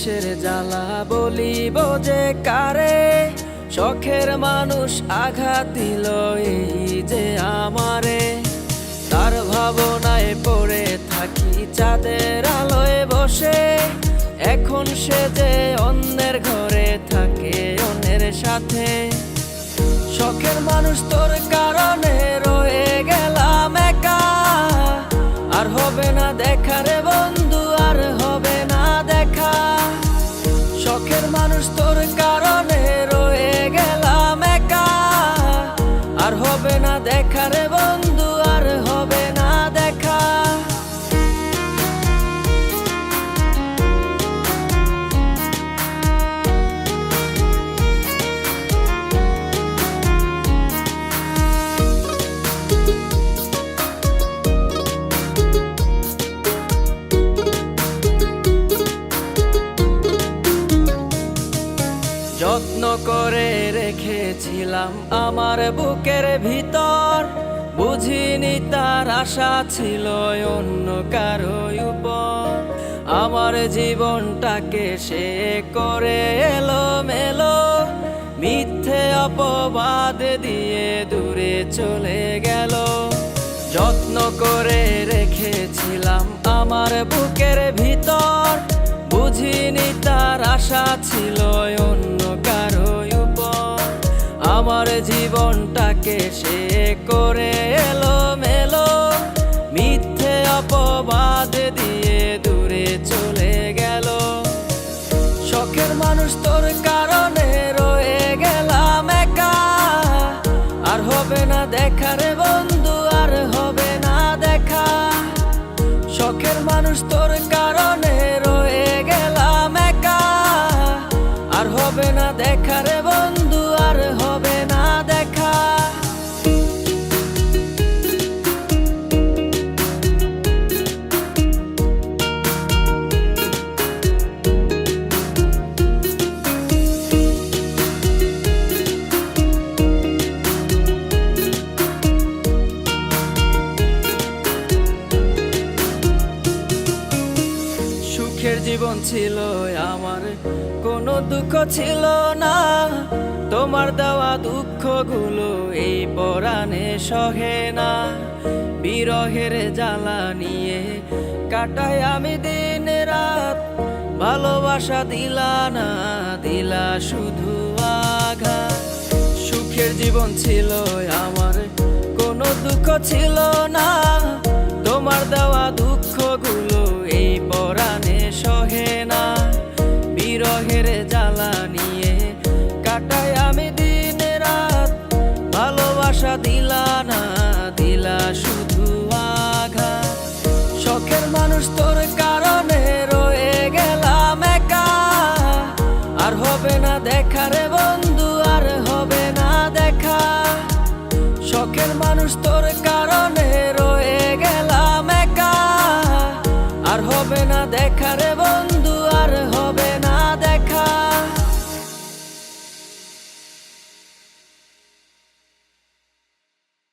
কিসের জ্বালা বলিব যে কারে, শখের মানুষ আঘাত দিল এই যে আমারে। তার ভাবনায় পড়ে থাকি চাঁদের আলোয় বসে, এখন সে যে অন্যের ঘরে থাকে অন্যের সাথে। শখের মানুষ তোর কারণে রয়ে গেলাম একা, আর হবে না দেখা রে বন্ধু, আর হবে না দেখা। শখের মানুষ তোর কারণে রয়ে গেলাম একা, আর হবে না দেখা রে বন্ধু, আর হবে না দেখা। যত্ন করে রেখেছিলাম আমার বুকের ভিতর, বুঝিনি তার আশা ছিল অন্য কারো উপর। আমার জীবনটাকে সে করে এলোমেলো, মিথ্যে অপবাদ দিয়ে দূরে চলে গেল। যত্ন করে রেখেছিলাম আমার বুকের ভিতর, বুঝিনি তার আশা ছিল অন্য কারো উপর। আমার জীবনটাকে সে করে এলোমেলো, মিথ্যে অপবাদ দিয়ে দূরে চলে গেল। শখের মানুষ তোর কারণে রয়ে গেলাম একা, আর হবে না দেখা রে বন্ধু, আর হবে না দেখা। শখের মানুষ তোর কারণে রয়ে গেলাম একা, আর হবে না দেখা রে বন্ধু, আর হবে না দেখা। সুখের জীবন ছিল আমার, কোনো দুঃখ ছিল না। তোমার দেওয়া দুঃখগুলো এই পরাণে সহে না। বিরহের জ্বালা নিয়ে কাটাই আমি দিন রাত, ভালোবাসা দিলা না, দিলা শুধু আঘাত। সুখের জীবন ছিল আমার, কোনো দুঃখ ছিল না। তোমার দেওয়া দুঃখগুলো এই পরাণে সহে না। বিরহের জ্বালা নিয়ে কাটাই আমি দিন রাত, ভালোবাসা দিলা না, দিলা শুধু আঘাত। শখের মানুষ তোর কারণে রয়ে গেলাম একা, আর হবে না দেখা রে বন্ধু, আর হবে না দেখা। শখের মানুষ তোর কারণে রয়ে গেলাম একা, আর হবে না দেখা